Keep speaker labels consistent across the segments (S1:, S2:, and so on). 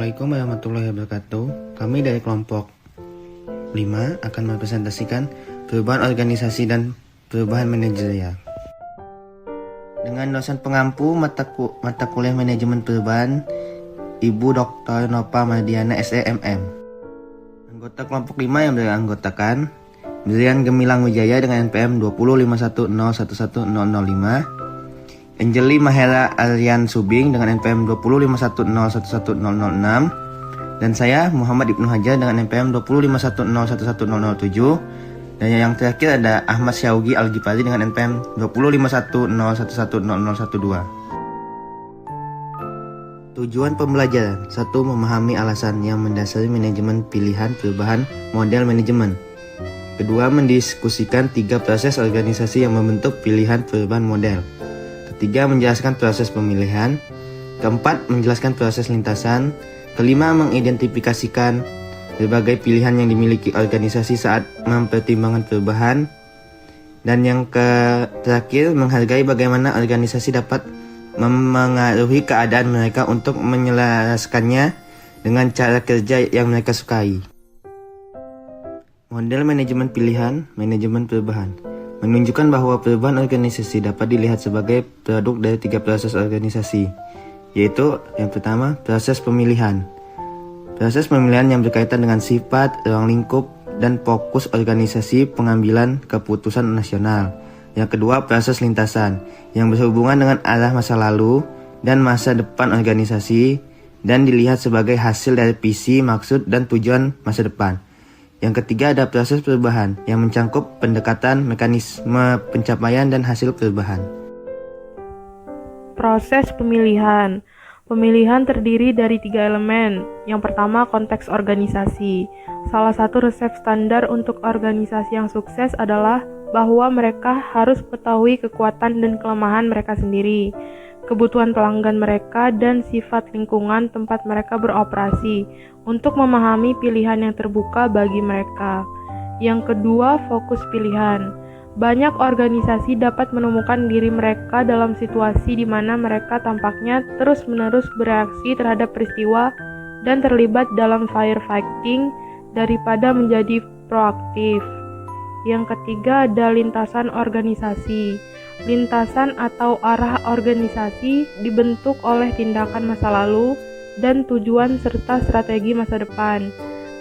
S1: Assalamualaikum warahmatullahi wabarakatuh. Kami dari kelompok 5 akan mempresentasikan perubahan organisasi dan perubahan manajerial. Dengan dosen pengampu mata kuliah manajemen perubahan, Ibu Dr. Nova Mardiana SEMM. Anggota kelompok 5 yang beranggotakan Mirian Gemilang Wijaya dengan NPM 20510110005, Anjeli Mahela Aryan Subing dengan NPM 20510110006, dan saya Muhammad Ibnu Hajar dengan NPM 20510110007, dan yang terakhir ada Ahmad Syaugi Al-Ghifari dengan NPM 205101112. Tujuan pembelajaran: 1. Memahami alasan yang mendasari manajemen pilihan perubahan model manajemen. 2. Mendiskusikan 3 proses organisasi yang membentuk pilihan perubahan model. 3. Menjelaskan proses pemilihan. 4. Menjelaskan proses lintasan. 5. Mengidentifikasikan berbagai pilihan yang dimiliki organisasi saat mempertimbangkan perubahan. Dan yang terakhir, menghargai bagaimana organisasi dapat memengaruhi keadaan mereka untuk menyelaraskannya dengan cara kerja yang mereka sukai. Model manajemen pilihan, manajemen perubahan menunjukkan bahwa perubahan organisasi dapat dilihat sebagai produk dari 3 proses organisasi, yaitu yang pertama, proses pemilihan. Proses pemilihan yang berkaitan dengan sifat, ruang lingkup, dan fokus organisasi pengambilan keputusan nasional. Yang kedua, proses lintasan yang berhubungan dengan arah masa lalu dan masa depan organisasi dan dilihat sebagai hasil dari visi, maksud, dan tujuan masa depan. Yang ketiga ada proses perubahan yang mencangkup pendekatan, mekanisme pencapaian, dan hasil perubahan.
S2: Proses pemilihan. Pemilihan terdiri dari 3 elemen. Yang pertama, konteks organisasi. Salah satu resep standar untuk organisasi yang sukses adalah bahwa mereka harus mengetahui kekuatan dan kelemahan mereka sendiri, kebutuhan pelanggan mereka, dan sifat lingkungan tempat mereka beroperasi untuk memahami pilihan yang terbuka bagi mereka. Yang kedua, fokus pilihan. Banyak organisasi dapat menemukan diri mereka dalam situasi di mana mereka tampaknya terus-menerus bereaksi terhadap peristiwa dan terlibat dalam firefighting daripada menjadi proaktif. Yang ketiga ada lintasan organisasi. Lintasan atau arah organisasi dibentuk oleh tindakan masa lalu dan tujuan serta strategi masa depan.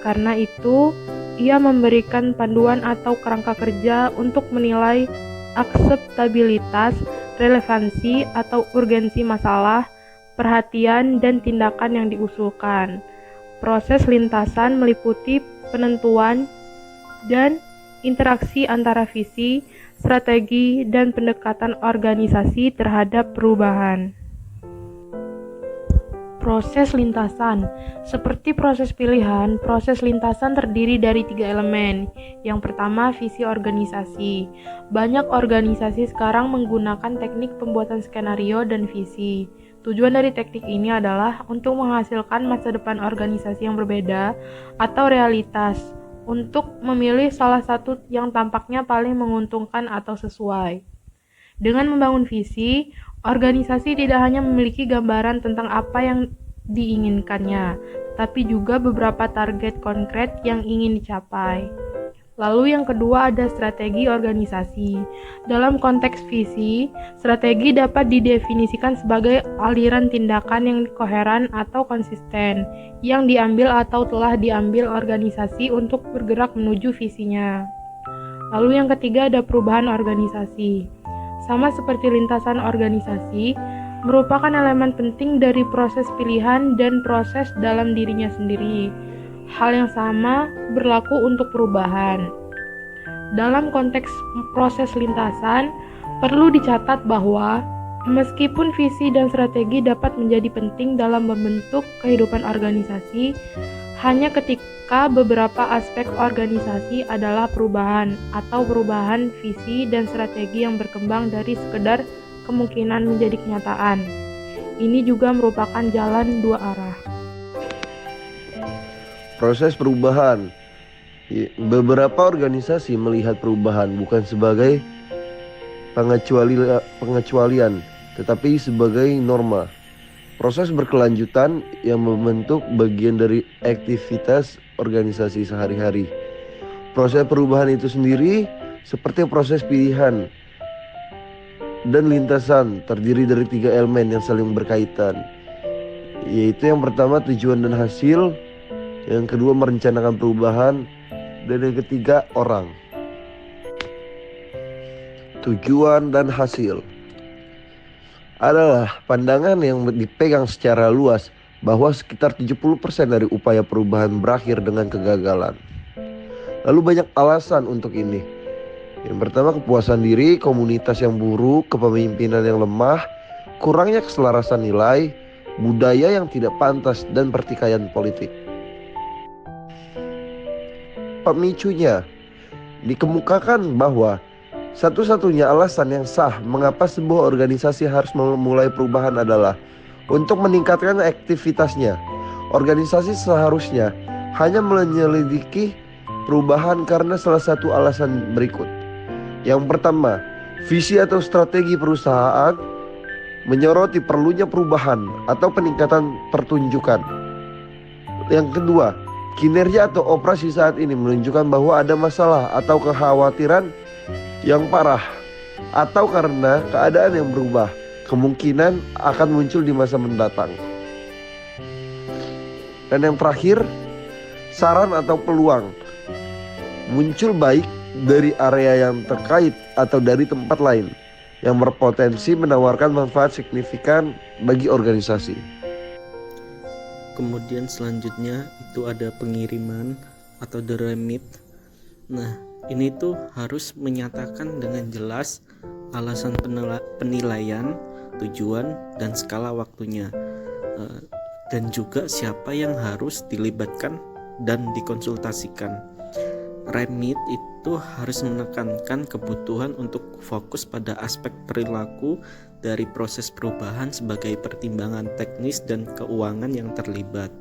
S2: Karena itu, ia memberikan panduan atau kerangka kerja untuk menilai akseptabilitas, relevansi atau urgensi masalah, perhatian, dan tindakan yang diusulkan. Proses lintasan meliputi penentuan dan interaksi antara visi, strategi, dan pendekatan organisasi terhadap perubahan. Proses lintasan. Seperti proses pilihan, proses lintasan terdiri dari 3 elemen. Yang pertama, visi organisasi. Banyak organisasi sekarang menggunakan teknik pembuatan skenario dan visi. Tujuan dari teknik ini adalah untuk menghasilkan masa depan organisasi yang berbeda atau realitas, untuk memilih salah satu yang tampaknya paling menguntungkan atau sesuai. Dengan membangun visi, organisasi tidak hanya memiliki gambaran tentang apa yang diinginkannya, tapi juga beberapa target konkret yang ingin dicapai. Lalu yang kedua ada strategi organisasi. Dalam konteks visi, strategi dapat didefinisikan sebagai aliran tindakan yang koheren atau konsisten, yang diambil atau telah diambil organisasi untuk bergerak menuju visinya. Lalu yang ketiga ada perubahan organisasi. Sama seperti lintasan organisasi, merupakan elemen penting dari proses pilihan dan proses dalam dirinya sendiri. Hal yang sama berlaku untuk perubahan. Dalam konteks proses lintasan, perlu dicatat bahwa meskipun visi dan strategi dapat menjadi penting dalam membentuk kehidupan organisasi, hanya ketika beberapa aspek organisasi adalah perubahan atau perubahan visi dan strategi yang berkembang dari sekedar kemungkinan menjadi kenyataan. Ini juga merupakan jalan 2 arah.
S3: Proses perubahan. Beberapa organisasi melihat perubahan bukan sebagai pengecualian, tetapi sebagai norma. Proses berkelanjutan yang membentuk bagian dari aktivitas organisasi sehari-hari. Proses perubahan itu sendiri seperti proses pilihan dan lintasan terdiri dari 3 elemen yang saling berkaitan, yaitu yang pertama tujuan dan hasil, yang kedua merencanakan perubahan, dan yang ketiga orang. Tujuan dan hasil adalah pandangan yang dipegang secara luas bahwa sekitar 70% dari upaya perubahan berakhir dengan kegagalan. Lalu banyak alasan untuk ini. Yang pertama, kepuasan diri, komunitas yang buruk, kepemimpinan yang lemah, kurangnya keselarasan nilai, budaya yang tidak pantas, dan pertikaian politik. Pemicunya dikemukakan bahwa satu-satunya alasan yang sah mengapa sebuah organisasi harus memulai perubahan adalah untuk meningkatkan aktivitasnya. Organisasi seharusnya hanya menyelidiki perubahan karena salah satu alasan berikut. Yang pertama, visi atau strategi perusahaan menyoroti perlunya perubahan atau peningkatan pertunjukan. Yang kedua, kinerja atau operasi saat ini menunjukkan bahwa ada masalah atau kekhawatiran yang parah, atau karena keadaan yang berubah, kemungkinan akan muncul di masa mendatang. Dan yang terakhir, saran atau peluang muncul baik dari area yang terkait atau dari tempat lain yang berpotensi menawarkan manfaat signifikan bagi organisasi.
S4: Kemudian selanjutnya itu ada pengiriman atau the remit. Nah, ini tuh harus menyatakan dengan jelas alasan penilaian, tujuan, dan skala waktunya, dan juga siapa yang harus dilibatkan dan dikonsultasikan. Remit itu harus menekankan kebutuhan untuk fokus pada aspek perilaku dari proses perubahan sebagai pertimbangan teknis dan keuangan yang terlibat.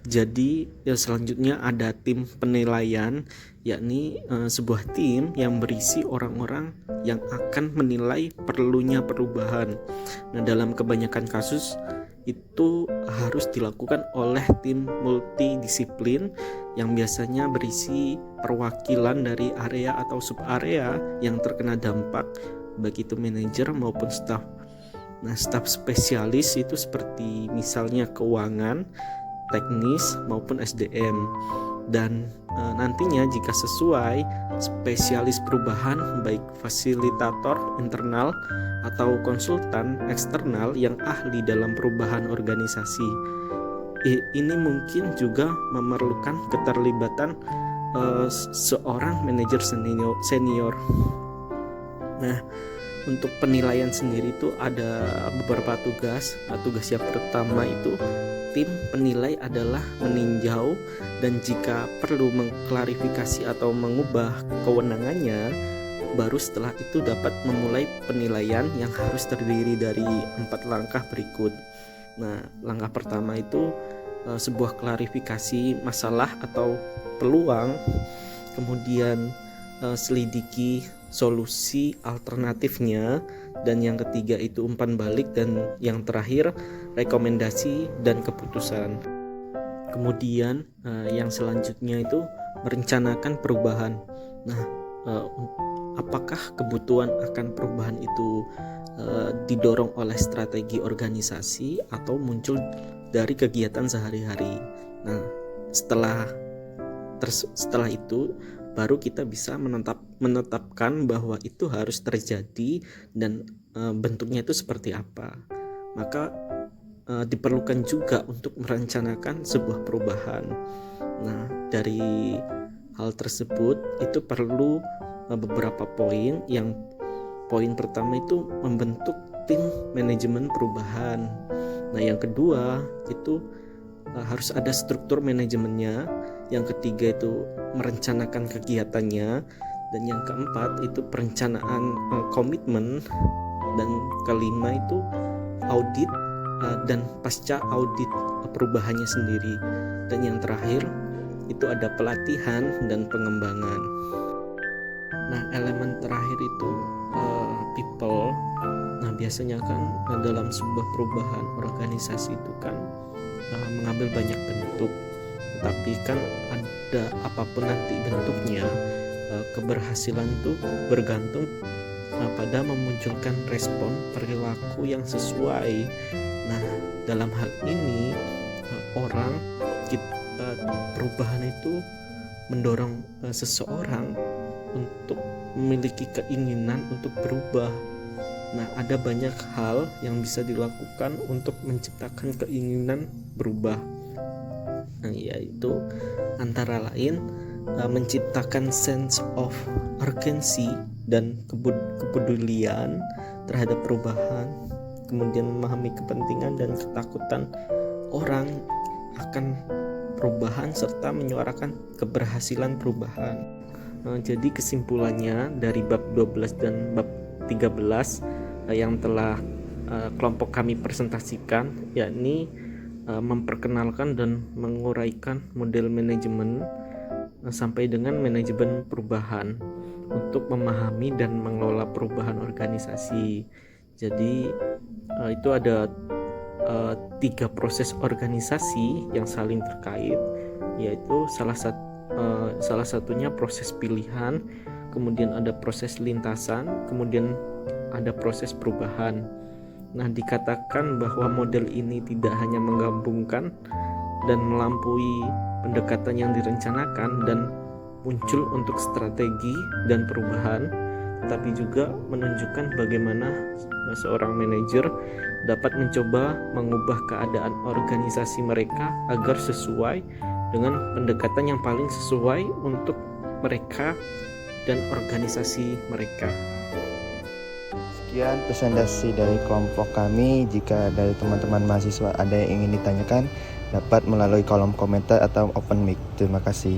S4: Jadi selanjutnya ada tim penilaian, yakni sebuah tim yang berisi orang-orang yang akan menilai perlunya perubahan. Nah, dalam kebanyakan kasus itu harus dilakukan oleh tim multidisiplin yang biasanya berisi perwakilan dari area atau sub-area yang terkena dampak, baik itu manajer maupun staf. Nah, staf spesialis itu seperti misalnya keuangan, teknis maupun SDM. Dan nantinya jika sesuai, spesialis perubahan baik fasilitator internal atau konsultan eksternal yang ahli dalam perubahan organisasi. Ini mungkin juga memerlukan keterlibatan seorang manajer senior. Nah, untuk penilaian sendiri itu ada beberapa tugas. Tugas yang pertama itu tim penilai adalah meninjau dan jika perlu mengklarifikasi atau mengubah kewenangannya, baru setelah itu dapat memulai penilaian yang harus terdiri dari 4 langkah berikut. Nah, langkah pertama itu sebuah klarifikasi masalah atau peluang, kemudian selidiki solusi alternatifnya, dan yang ketiga itu umpan balik, dan yang terakhir rekomendasi dan keputusan. Kemudian yang selanjutnya itu merencanakan perubahan. Nah, apakah kebutuhan akan perubahan itu didorong oleh strategi organisasi atau muncul dari kegiatan sehari-hari? Nah, setelah itu baru kita bisa menetapkan bahwa itu harus terjadi dan bentuknya itu seperti apa. Maka diperlukan juga untuk merencanakan sebuah perubahan. Nah, dari hal tersebut itu perlu beberapa poin. Yang poin pertama itu membentuk tim manajemen perubahan. Nah, yang kedua itu harus ada struktur manajemennya. Yang ketiga itu merencanakan kegiatannya, dan yang keempat itu perencanaan komitmen, dan kelima itu audit dan pasca audit perubahannya sendiri, dan yang terakhir itu ada pelatihan dan pengembangan. Nah, elemen terakhir itu people. Nah, biasanya kan dalam sebuah perubahan organisasi itu kan mengambil banyak bentuk, tetapi kan ada apapun nanti bentuknya, keberhasilan itu bergantung pada memunculkan respon perilaku yang sesuai. Nah, dalam hal ini perubahan itu mendorong seseorang untuk memiliki keinginan untuk berubah. Nah, ada banyak hal yang bisa dilakukan untuk menciptakan keinginan berubah. Nah, yaitu antara lain menciptakan sense of urgency dan kepedulian terhadap perubahan, kemudian memahami kepentingan dan ketakutan orang akan perubahan serta menyuarakan keberhasilan perubahan. Jadi kesimpulannya dari bab 12 dan bab 13 yang telah kelompok kami presentasikan, yakni memperkenalkan dan menguraikan model manajemen sampai dengan manajemen perubahan untuk memahami dan mengelola perubahan organisasi. Jadi itu ada 3 proses organisasi yang saling terkait, yaitu salah satunya proses pilihan, kemudian ada proses lintasan, kemudian ada proses perubahan. Nah, dikatakan bahwa model ini tidak hanya menggabungkan dan melampaui pendekatan yang direncanakan dan muncul untuk strategi dan perubahan, tetapi juga menunjukkan bagaimana seorang manajer dapat mencoba mengubah keadaan organisasi mereka agar sesuai dengan pendekatan yang paling sesuai untuk mereka dan organisasi mereka.
S1: Sekian presentasi dari kelompok kami. Jika dari teman-teman mahasiswa ada yang ingin ditanyakan, dapat melalui kolom komentar atau open mic. Terima kasih.